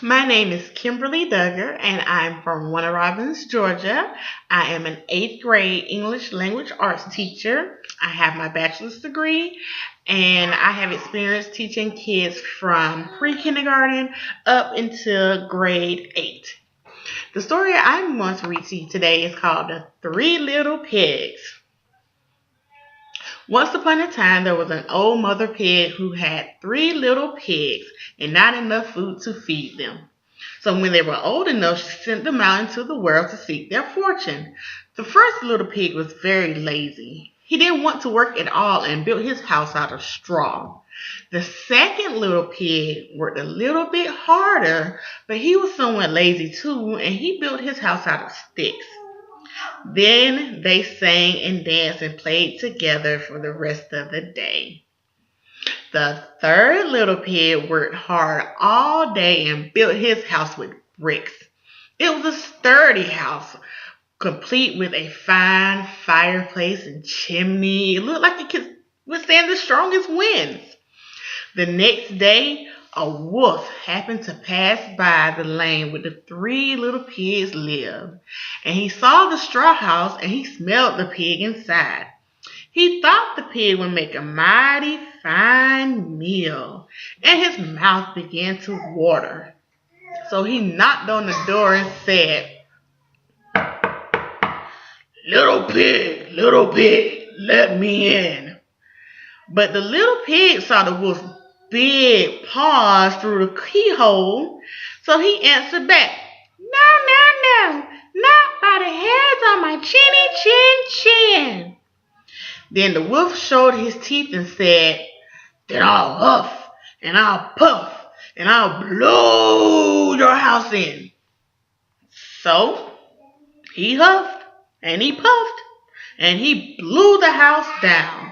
My name is Kimberly Duggar, and I'm from Warner Robins, Georgia. I am an 8th grade English language arts teacher. I have my bachelor's degree, and I have experience teaching kids from pre-kindergarten up until grade 8. The story I'm going to read to you today is called The Three Little Pigs. Once upon a time, there was an old mother pig who had 3 little pigs and not enough food to feed them. So when they were old enough, she sent them out into the world to seek their fortune. The first little pig was very lazy. He didn't want to work at all and built his house out of straw. The second little pig worked a little bit harder, but he was somewhat lazy too, and he built his house out of sticks. Then they sang and danced and played together for the rest of the day. The third little pig worked hard all day and built his house with bricks. It was a sturdy house, complete with a fine fireplace and chimney. It looked like it could withstand the strongest winds. The next day, a wolf happened to pass by the lane where the 3 little pigs lived, and he saw the straw house and he smelled the pig inside. He thought the pig would make a mighty fine meal, and his mouth began to water. So he knocked on the door and said, little pig, let me in." But the little pig saw the wolf's big paws through the keyhole, so he answered back, No, not by the hairs on my chin. Then the wolf showed his teeth and said, "Then I'll huff and I'll puff and I'll blow your house in." So he huffed and he puffed and he blew the house down.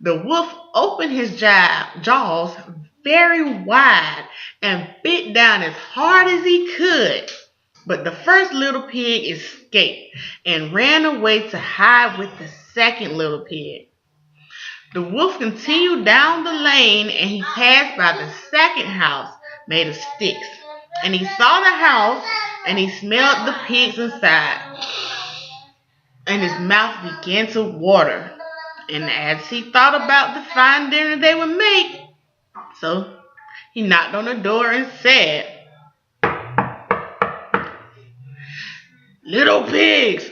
The wolf opened his jaws very wide and bit down as hard as he could. But the first little pig escaped and ran away to hide with the second little pig. The wolf continued down the lane and he passed by the second house made of sticks. And he saw the house and he smelled the pigs inside. And his mouth began to water. And as he thought about the fine dinner they would make, so he knocked on the door and said, little pigs,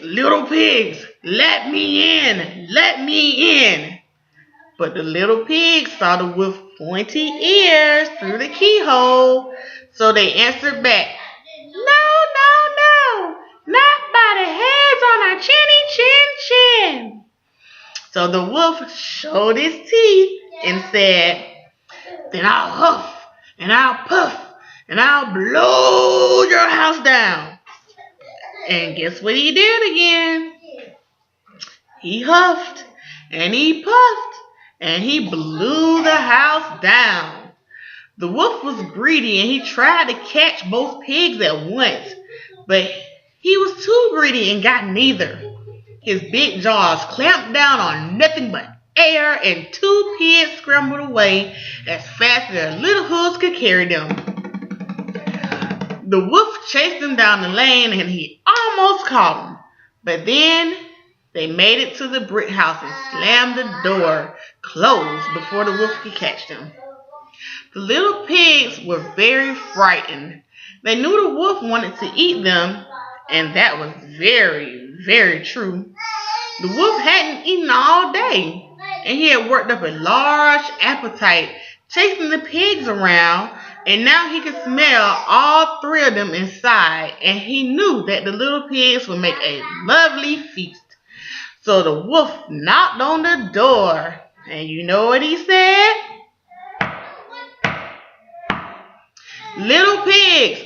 let me in. But the little pigs saw the wolf's pointy ears through the keyhole, so they answered back, No, not by the hairs on our chin. So the wolf showed his teeth and said, "Then I'll huff and I'll puff and I'll blow your house down." And guess what he did again? He huffed and he puffed and he blew the house down. The wolf was greedy and he tried to catch both pigs at once, but he was too greedy and got neither. His big jaws clamped down on nothing but air, and 2 pigs scrambled away as fast as their little hooves could carry them. The wolf chased them down the lane and he almost caught them. But then they made it to the brick house and slammed the door closed before the wolf could catch them. The little pigs were very frightened. They knew the wolf wanted to eat them, and that was very, very true. The wolf hadn't eaten all day, and he had worked up a large appetite chasing the pigs around, and now he could smell all 3 of them inside, and he knew that the little pigs would make a lovely feast. So the wolf knocked on the door, and you know what he said? Little pigs,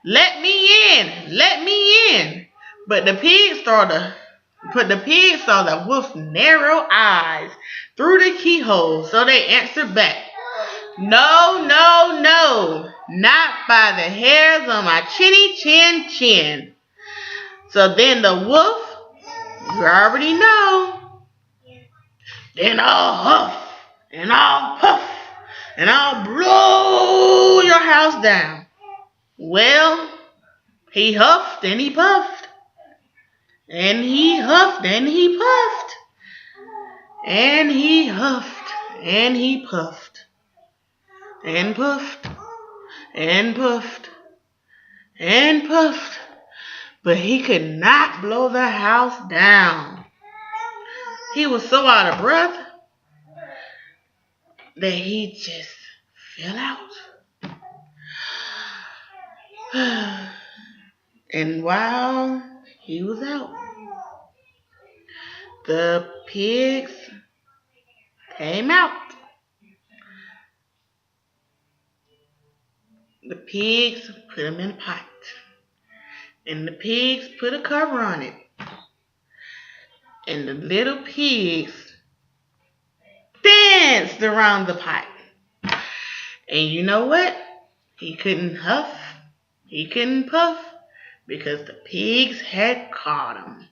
let me in. But the pigs saw the wolf's narrow eyes through the keyhole, so they answered back, No, not by the hairs on my chin. So then the wolf, you already know, then I'll huff and I'll puff and I'll blow your house down. Well, he huffed and he puffed. And he huffed and he puffed. And he huffed and he puffed. And puffed and puffed and puffed. But he could not blow the house down. He was so out of breath that he just fell out. And while he was out, the pigs came out. The pigs put him in a pot. And the pigs put a cover on it. And the little pigs danced around the pot. And you know what? He couldn't huff. He couldn't puff. Because the pigs had caught him.